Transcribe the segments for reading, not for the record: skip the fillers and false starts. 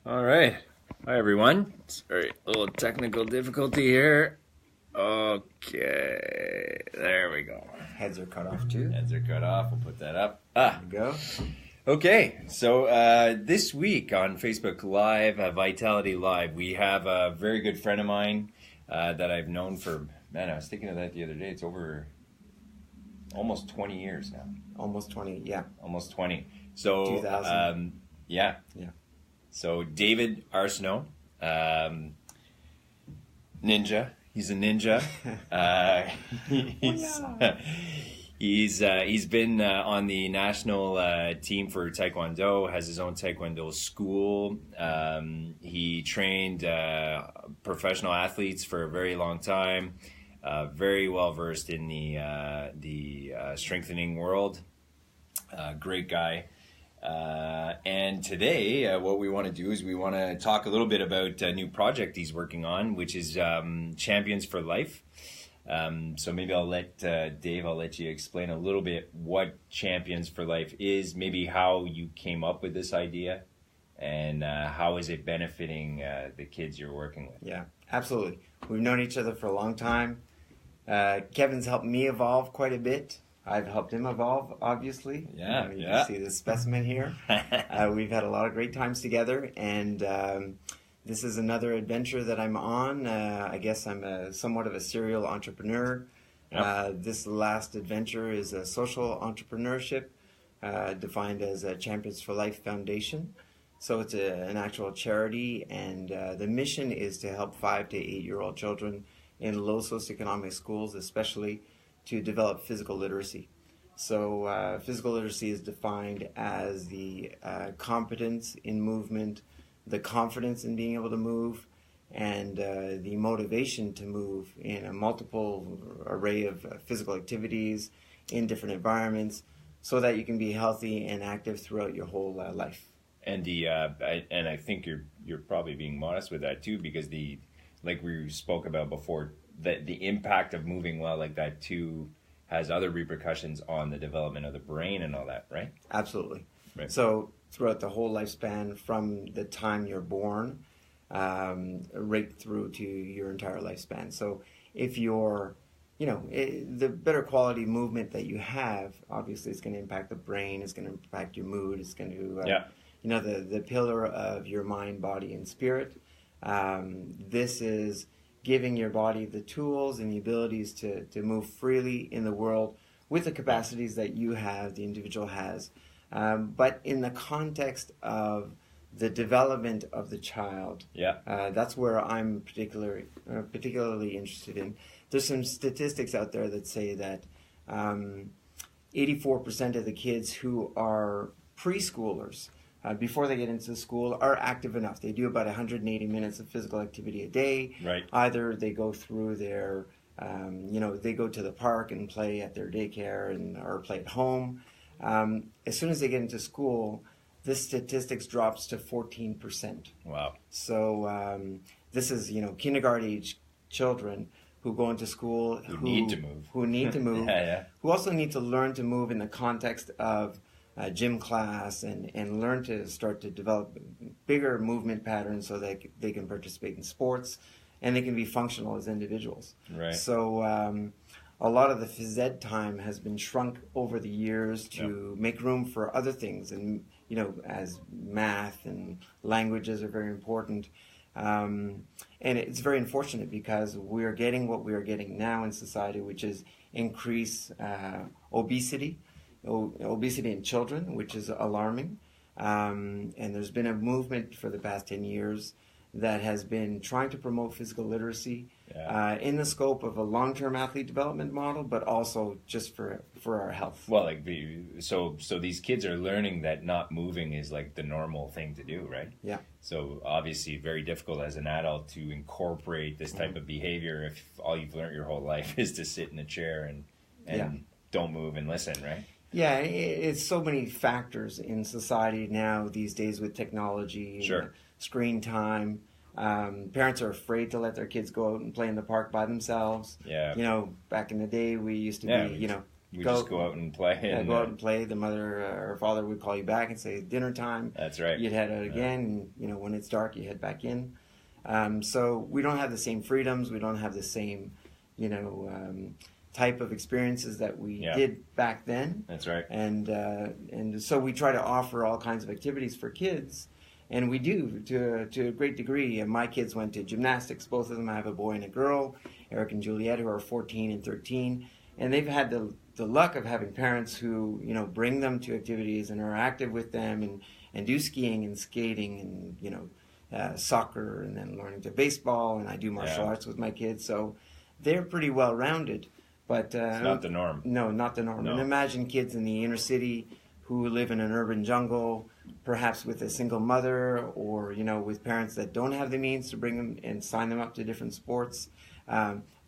All right. Hi, everyone. Sorry, a little technical difficulty here. Okay. There we go. Heads are cut off too. Heads are cut off. We'll put that up. There we go. Okay. So this week on Facebook Live, Vitality Live, we have a very good friend of mine that I've known for, man, I was thinking of that the other day. It's over almost 20 years now. Almost 20, yeah. Almost 20. So, 2000. Yeah. So David Arsenault, ninja. He's a ninja. He's been on the national team for Taekwondo. Has his own Taekwondo school. He trained professional athletes for a very long time. Very well versed in the strengthening world. Great guy. And today, what we want to do is we want to talk a little bit about a new project he's working on, which is Champions for Life. So maybe I'll let Dave, I'll let you explain a little bit what Champions for Life is, maybe how you came up with this idea, and how is it benefiting the kids you're working with. Yeah, absolutely. We've known each other for a long time. Kevin's helped me evolve quite a bit. I've helped him evolve, obviously. You can see this specimen here. We've had a lot of great times together, and this is another adventure that I'm on. I guess I'm somewhat of a serial entrepreneur. Yep. This last adventure is a social entrepreneurship, defined as a Champions for Life Foundation. So it's an actual charity, and the mission is to help 5 to 8-year-old children in low socioeconomic schools, especially, to develop physical literacy. So physical literacy is defined as the competence in movement, the confidence in being able to move, and the motivation to move in a multiple array of physical activities in different environments, so that you can be healthy and active throughout your whole life. And I think you're probably being modest with that too, because like we spoke about before, that the impact of moving well like that too has other repercussions on the development of the brain and all that, right? Absolutely. Right. So throughout the whole lifespan, from the time you're born, right through to your entire lifespan. So if you're, the better quality movement that you have, obviously it's going to impact the brain, it's going to impact your mood, it's going to, the pillar of your mind, body, and spirit. This is giving your body the tools and the abilities to move freely in the world with the capacities that you have, the individual has, but in the context of the development of the child. That's where I'm particularly interested in. There's some statistics out there that say that 84% of the kids who are preschoolers, before they get into school, are active enough. They do about 180 minutes of physical activity a day. Right. Either they go through their, they go to the park and play at their daycare or play at home. As soon as they get into school, this statistics drops to 14%. Wow. So this is, kindergarten age children who go into school who need to move, who also need to learn to move in the context of gym class and learn to start to develop bigger movement patterns so that they can participate in sports and they can be functional as individuals. Right. So a lot of the phys ed time has been shrunk over the years to make room for other things, and as math and languages are very important. And it's very unfortunate because we're getting what we are getting now in society, which is increased obesity in children, which is alarming. And there's been a movement for the past 10 years that has been trying to promote physical literacy in the scope of a long-term athlete development model, but also just for our health. Well, so these kids are learning that not moving is like the normal thing to do, right? Yeah. So obviously very difficult as an adult to incorporate this type of behavior if all you've learned your whole life is to sit in a chair and don't move and listen, right? Yeah, it's so many factors in society now these days with technology, screen time. Parents are afraid to let their kids go out and play in the park by themselves. Yeah. Back in the day we used to be, We just go out and play. And go out and play. The mother or father would call you back and say, dinner time. That's right. You'd head out again. And, when it's dark, you head back in. So we don't have the same freedoms. We don't have the same, type of experiences that we did back then. That's right. And so we try to offer all kinds of activities for kids. And we do to a great degree. And my kids went to gymnastics. Both of them. I have a boy and a girl, Eric and Juliet, who are 14 and 13. And they've had the luck of having parents who, bring them to activities and are active with them and do skiing and skating and, soccer and then learning to baseball. And I do martial arts with my kids. So they're pretty well-rounded. But it's not the norm. No, not the norm. No. And imagine kids in the inner city who live in an urban jungle, perhaps with a single mother or, with parents that don't have the means to bring them and sign them up to different sports.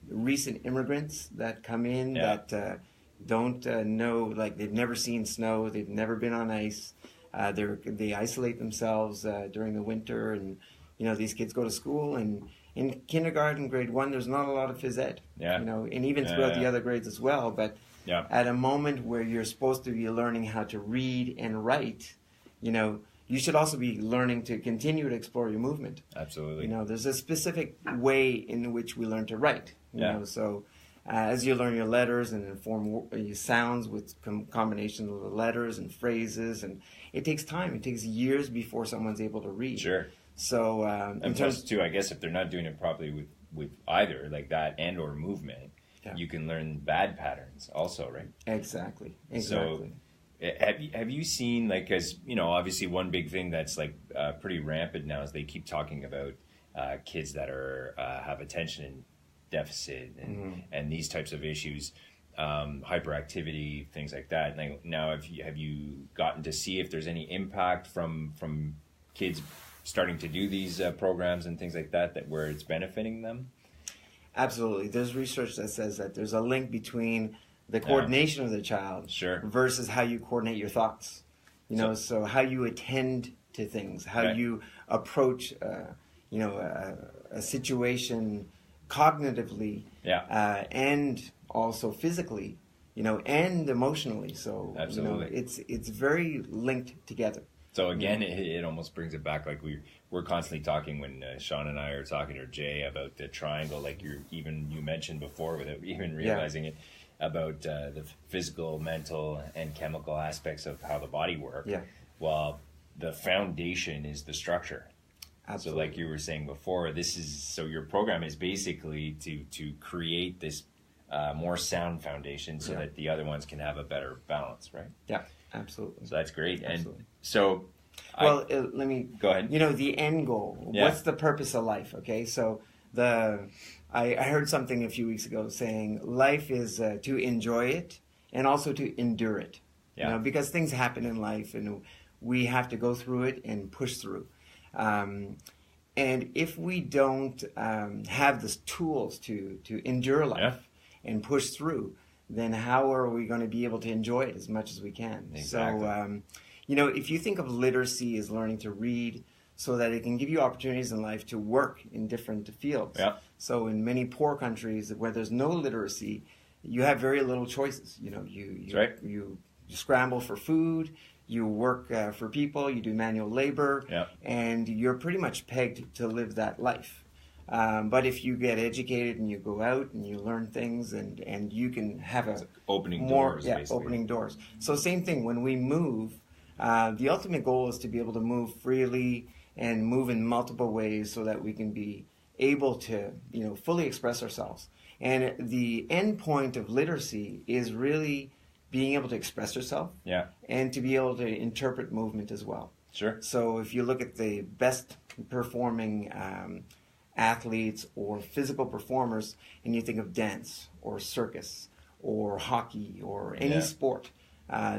Recent immigrants that come in that don't know, like they've never seen snow, they've never been on ice, they isolate themselves during the winter, and these kids go to school, and in kindergarten, grade 1, there's not a lot of phys ed, and even throughout the other grades as well, but at a moment where you're supposed to be learning how to read and write, you should also be learning to continue to explore your movement. Absolutely. There's a specific way in which we learn to write. So as you learn your letters and form your sounds with combination of the letters and phrases, and it takes time. It takes years before someone's able to read. Sure. So and plus, too, I guess if they're not doing it properly with either like that and or movement, you can learn bad patterns also, right? Exactly. So, have you seen, like, because obviously one big thing that's like pretty rampant now is they keep talking about kids that are have attention deficit and these types of issues, hyperactivity, things like that. Now, have you gotten to see if there's any impact from kids starting to do these programs and things like that where it's benefiting them? Absolutely. There's research that says that there's a link between the coordination of the child versus how you coordinate your thoughts. So how you attend to things, how you approach, a situation cognitively, and also physically, and emotionally. So absolutely, it's very linked together. So again, it almost brings it back. Like we're constantly talking when Sean and I are talking, or Jay, about the triangle. Like you mentioned before, without even realizing it, about the physical, mental, and chemical aspects of how the body works. Yeah. Well, the foundation is the structure. Absolutely. So, like you were saying before, your program is basically to create this more sound foundation so that the other ones can have a better balance, right? Yeah, absolutely. So that's great. Absolutely. And so, let me go ahead. The end goal. What's the purpose of life? Okay, so I heard something a few weeks ago saying life is to enjoy it and also to endure it. Yeah. Because things happen in life and we have to go through it and push through. And if we don't have the tools to endure life and push through, then how are we going to be able to enjoy it as much as we can? Exactly. So, if you think of literacy as learning to read so that it can give you opportunities in life to work in different fields. Yeah. So in many poor countries where there's no literacy, you have very little choices. You scramble for food, you work for people, you do manual labor, and you're pretty much pegged to live that life. But if you get educated and you go out and you learn things and you can have opening doors. So same thing when we move. The ultimate goal is to be able to move freely and move in multiple ways so that we can be able to, fully express ourselves. And the end point of literacy is really being able to express yourself and to be able to interpret movement as well. Sure. So if you look at the best performing athletes or physical performers and you think of dance or circus or hockey or any sport,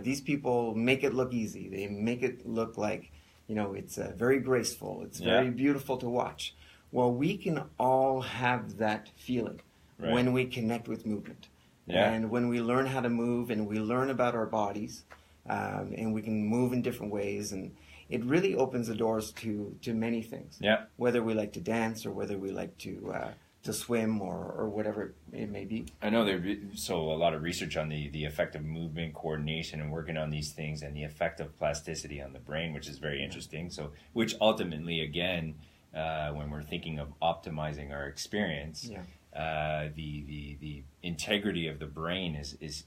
these people make it look easy. They make it look like, it's very graceful. It's very beautiful to watch. Well, we can all have that feeling when we connect with movement. And when we learn how to move and we learn about our bodies and we can move in different ways, and it really opens the doors to many things. Yeah. Whether we like to dance or whether we like to to swim or whatever it may be. I know there's a lot of research on the effect of movement, coordination, and working on these things, and the effect of plasticity on the brain, which is very interesting. So, which ultimately, again, when we're thinking of optimizing our experience, the integrity of the brain is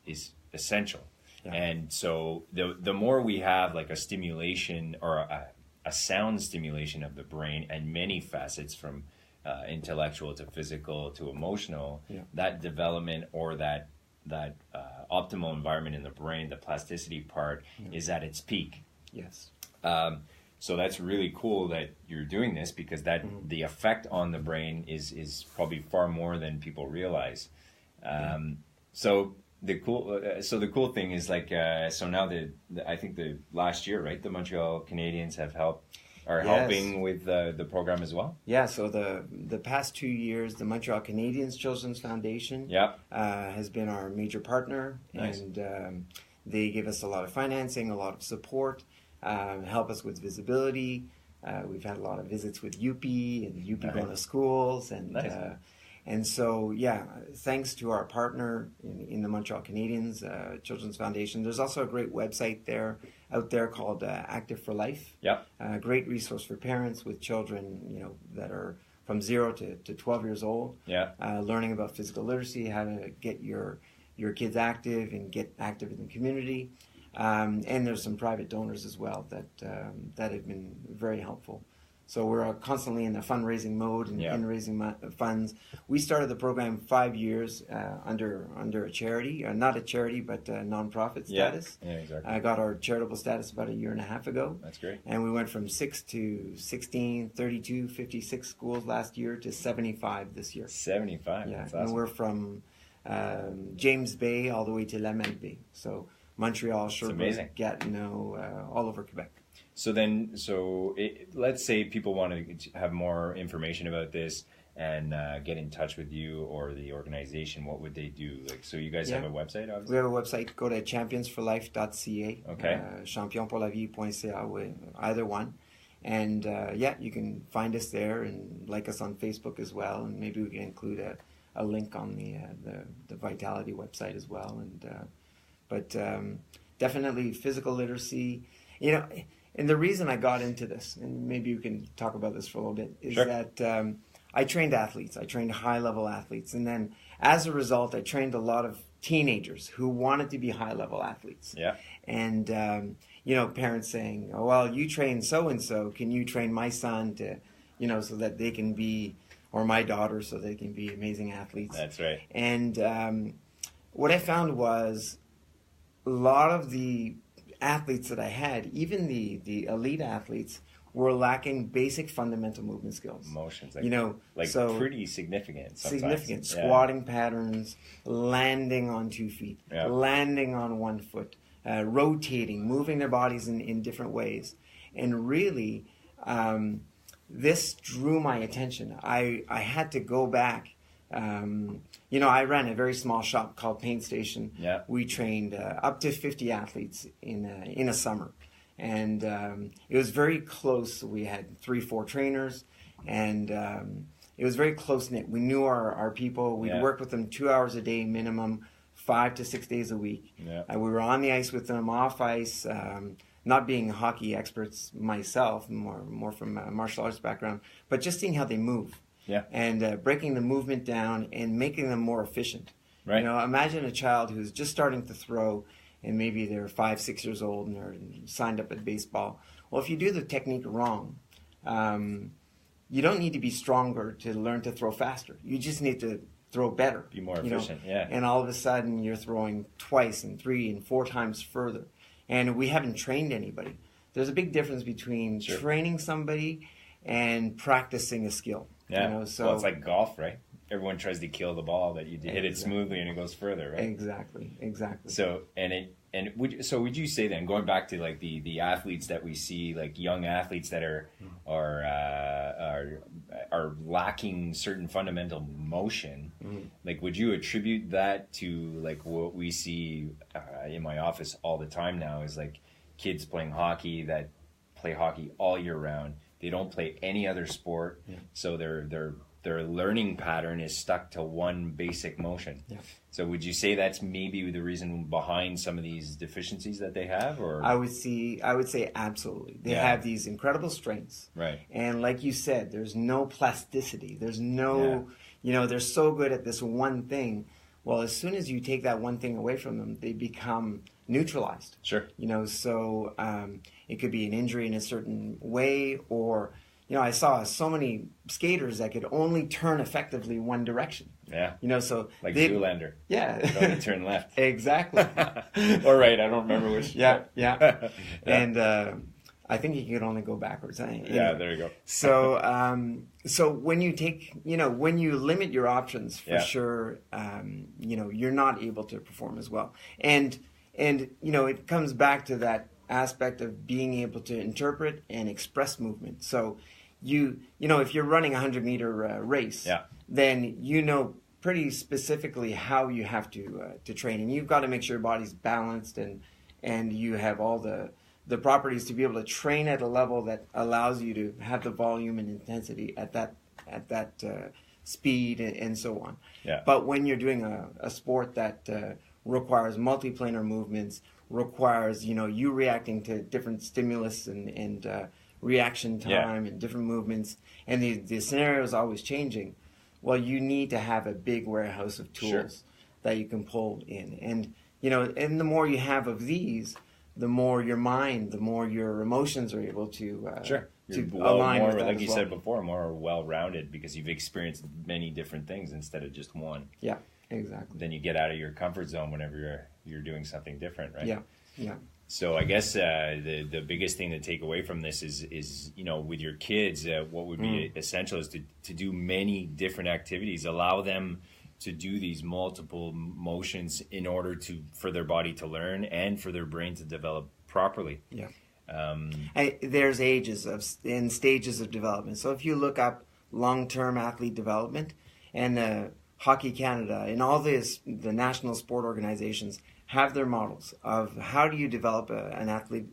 essential. Yeah. And so the more we have like a stimulation or a sound stimulation of the brain and many facets from intellectual to physical to emotional, that development or that optimal environment in the brain, the plasticity part, is at its peak. Yes. So that's really cool that you're doing this, because that the effect on the brain is probably far more than people realize. So the cool thing is like so now I think the last year, right, the Montreal Canadiens are helping with the program as well. Yeah, so the past 2 years, the Montreal Canadiens Children's Foundation has been our major partner. Nice. And they give us a lot of financing, a lot of support, help us with visibility. We've had a lot of visits with UP and UP going to schools, and nice. And so, thanks to our partner in the Montreal Canadiens Children's Foundation. There's also a great website out there called Active for Life. Yeah. A great resource for parents with children, that are from 0 to 12 years old. Yeah. Learning about physical literacy, how to get your kids active and get active in the community. And there's some private donors as well that have been very helpful. So we're constantly in the fundraising mode and raising funds. We started the program 5 years under a charity, not a charity, but a nonprofit status. Yeah, exactly. I got our charitable status about 1.5 years ago. That's great. And we went from 6 to 16, 32, 56 schools last year to 75 this year. 75, yeah. That's awesome. And we're from James Bay all the way to La Malbaie. So Montreal, Sherbrooke, Gatineau, all over Quebec. So let's say people want to have more information about this and get in touch with you or the organization. What would they do? So you guys have a website, obviously? We have a website. Go to championsforlife.ca. Okay. Championpourlavie.ca, either one. And you can find us there and like us on Facebook as well. And maybe we can include a link on the Vitality website as well. But definitely physical literacy. And the reason I got into this, and maybe we can talk about this for a little bit, is that I trained athletes. I trained high-level athletes. And then as a result, I trained a lot of teenagers who wanted to be high-level athletes. Yeah. And, parents saying, oh, well, you train so-and-so. Can you train my son to, so that they can be, or my daughter, so they can be amazing athletes. That's right. And what I found was a lot of the athletes that I had, even the elite athletes, were lacking basic fundamental movement skills. Motions, pretty significant sometimes. Significant. Squatting patterns, landing on 2 feet, landing on 1 foot, rotating, moving their bodies in different ways. And really, this drew my attention. I had to go back. I ran a very small shop called Paint Station. Yeah. We trained up to 50 athletes in a summer. And it was very close. We had 3-4 trainers, and it was very close-knit. We knew our people. We'd work with them 2 hours a day minimum, 5 to 6 days a week. Yeah. We were on the ice with them, off ice, not being hockey experts myself, more from a martial arts background, but just seeing how they move. Yeah. And breaking the movement down and making them more efficient. Right. Imagine a child who's just starting to throw, and maybe they're 5-6 years old and they're signed up at baseball. Well, if you do the technique wrong, you don't need to be stronger to learn to throw faster. You just need to throw better. Be more efficient, And all of a sudden you're throwing 2 and 3 and 4 times further. And we haven't trained anybody. There's a big difference between training somebody and practicing a skill. Yeah. Well, it's like golf, right? Everyone tries to kill the ball that you hit it smoothly and it goes further, right? Exactly. So would you say then, going back to like the athletes that we see, like young athletes that are lacking certain fundamental motion, like would you attribute that to like what we see in my office all the time now is like kids playing hockey that play hockey all year round. They don't play any other sport, so they're their learning pattern is stuck to one basic motion. Yeah. So would you say that's maybe the reason behind some of these deficiencies that they have? Or I would say absolutely. They have these incredible strengths. Right. And like you said, there's no plasticity. There's no, they're so good at this one thing. Well, as soon as you take that one thing away from them, they become neutralized. Sure. So it could be an injury in a certain way, or I saw so many skaters that could only turn effectively one direction. Yeah. So like Zoolander. Yeah. You only turn left. Exactly. Or right. I don't remember which. Yeah. And I think you could only go backwards. Anyway. Yeah. There you go. So when you take, when you limit your options, for sure, you're not able to perform as well. And it comes back to that aspect of being able to interpret and express movement. So if you're running a 100-meter race, then pretty specifically how you have to train, and you've got to make sure your body's balanced and you have all the properties to be able to train at a level that allows you to have the volume and intensity at that speed and so on. Yeah. But when you're doing a sport that requires multiplanar movements, requires you reacting to different stimulus and reaction time and different movements, and the scenario is always changing. Well, you need to have a big warehouse of tools that you can pull in, and and the more you have of these, the more your mind, the more your emotions are able to align more, with that like you well. said before, more well-rounded because you've experienced many different things instead of just one. Yeah, exactly. Then you get out of your comfort zone whenever you're doing something different, right? Yeah. So I guess the biggest thing to take away from this is with your kids, what would be essential is to do many different activities, allow them to do these multiple motions in order for their body to learn and for their brain to develop properly. Yeah. There's ages and stages of development. So if you look up long-term athlete development, and Hockey Canada and all the national sport organizations have their models of how do you develop an athlete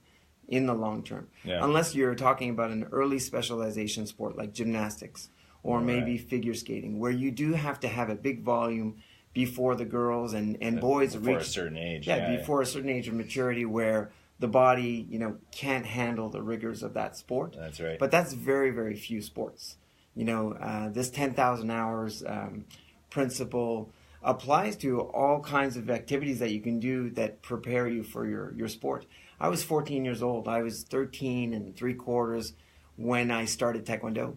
in the long term. Yeah. Unless you're talking about an early specialization sport like gymnastics or maybe figure skating, where you do have to have a big volume before the girls and boys before reach a certain age. Before a certain age of maturity where the body, can't handle the rigors of that sport. That's right. But that's very, very few sports. This 10,000 hours principle applies to all kinds of activities that you can do that prepare you for your sport. I was 14 years old. I was 13 3/4 when I started Taekwondo,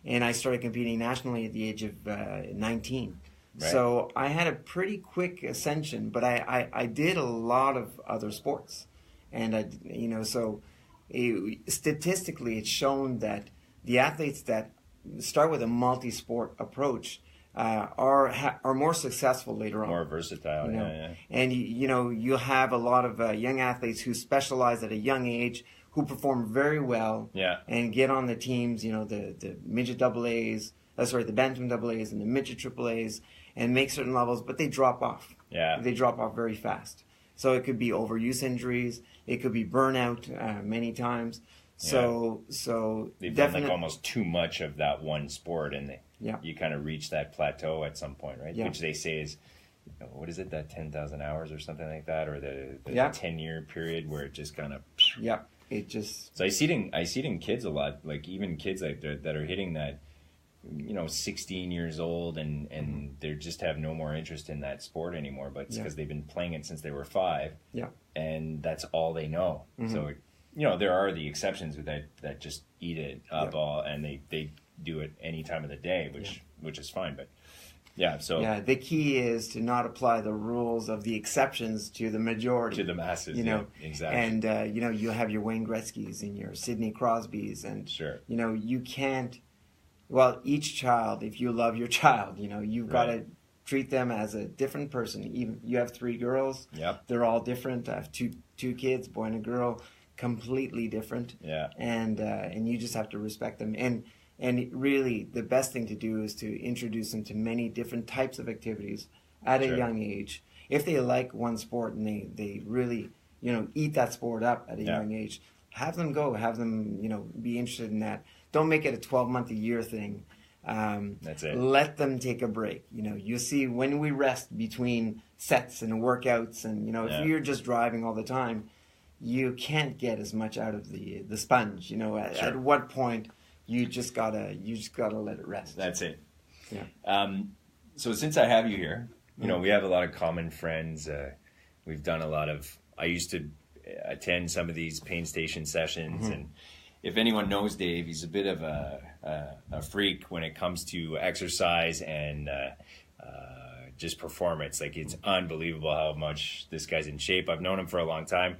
and I started competing nationally at the age of 19. Right. So I had a pretty quick ascension, but I did a lot of other sports. And, statistically it's shown that the athletes that start with a multi-sport approach are more successful later on. More versatile, yeah. And you'll have a lot of young athletes who specialize at a young age, who perform very well, and get on the teams. The midget AA's, the bantam AA's and the midget AAA's, and make certain levels, but they drop off. Yeah, they drop off very fast. So it could be overuse injuries, it could be burnout many times. So they've done like almost too much of that one sport, and you kind of reach that plateau at some point, right? Yeah. Which they say is, what is it, that 10,000 hours or something like that, or the 10-year period where it just kind of it just. So I see it in kids a lot, like even kids like that are hitting that 16 years old and they just have no more interest in that sport anymore, but it's because they've been playing it since they were 5, and that's all they know. So there are the exceptions that just eat it up all, and they do it any time of the day, which is fine. But the key is to not apply the rules of the exceptions to the majority, to the masses. Exactly. And you have your Wayne Gretzky's and your Sidney Crosby's, and you can't. Well, each child, if you love your child, you've got to treat them as a different person. Even you have 3 girls, they're all different. I have two kids, boy and a girl, completely different. And you just have to respect them. And really, the best thing to do is to introduce them to many different types of activities at a young age. If they like one sport and they really, eat that sport up at a young age, have them go. Have them, be interested in that. Don't make it a 12-month-a-year thing. That's it. Let them take a break. You see when we rest between sets and workouts, and if you're just driving all the time, you can't get as much out of the sponge. At what point you just gotta let it rest. That's it. Yeah. So since I have you here, we have a lot of common friends. We've done a lot of. I used to attend some of these pain station sessions, and if anyone knows Dave, he's a bit of a freak when it comes to exercise and just performance. Like, it's unbelievable how much this guy's in shape. I've known him for a long time.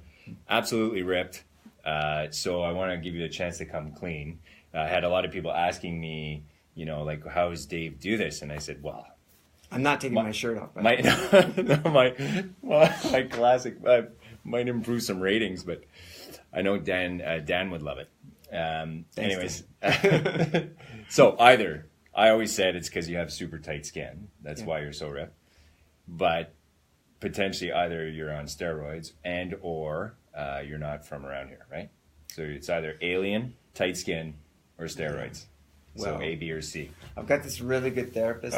Absolutely ripped. So I want to give you a chance to come clean. I had a lot of people asking me, like, how does Dave do this? And I said, well, I'm not taking my shirt off. My classic might improve some ratings, but I know Dan would love it. Anyways, so either, I always said it's because you have super tight skin. That's why you're so ripped. But potentially either you're on steroids and or you're not from around here, right? So it's either alien, tight skin, or steroids. So A, B, or C. I've got this really good therapist,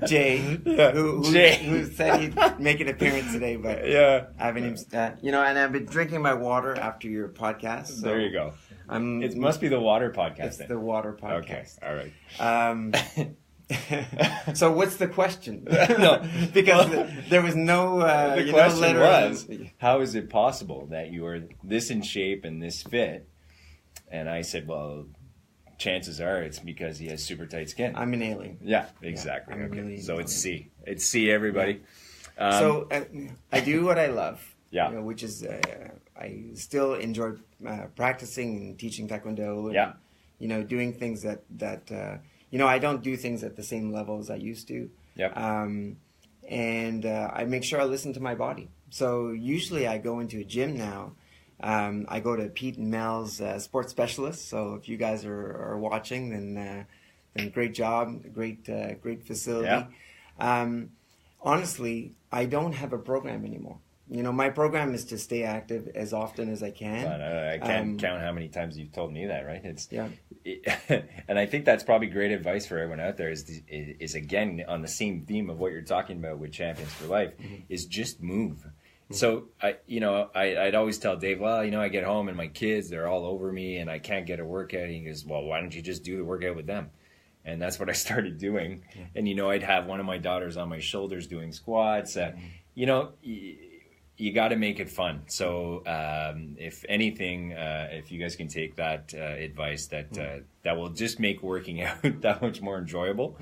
Jay, who said he'd make an appearance today, but I haven't even. And I've been drinking my water after your podcast. So there you go. It must be the water podcast. It's the water podcast. Okay, all right. So what's the question? No, because there was no. The question was, how is it possible that you are this in shape and this fit? And I said, well, chances are it's because he has super tight skin. I'm an alien. Yeah, exactly. Okay. Really so it's C. It's C, everybody. Yeah. So I do what I love. Yeah. Which is I still enjoy practicing and teaching Taekwondo. And, doing things that I don't do things at the same level as I used to. Yeah. And I make sure I listen to my body. So usually I go into a gym now. I go to Pete and Mel's sports specialist. So if you guys are watching, then great job, great facility. Yeah. Honestly, I don't have a program anymore. My program is to stay active as often as I can. I can't count how many times you've told me that, right? And I think that's probably great advice for everyone out there. Is again on the same theme of what you're talking about with Champions for Life. Is just move. So I'd always tell Dave, well, I get home and my kids, they're all over me and I can't get a workout. And he goes, well, why don't you just do the workout with them? And that's what I started doing. And, I'd have one of my daughters on my shoulders doing squats. You got to make it fun. So if anything, if you guys can take that advice, that will just make working out that much more enjoyable.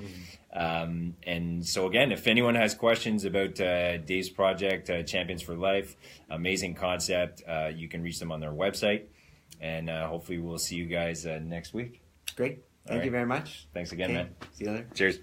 And so again, if anyone has questions about Dave's project, Champions for Life, amazing concept, you can reach them on their website. And hopefully we'll see you guys next week. Great. Thank you very much. Thanks again, man. See you later. Cheers.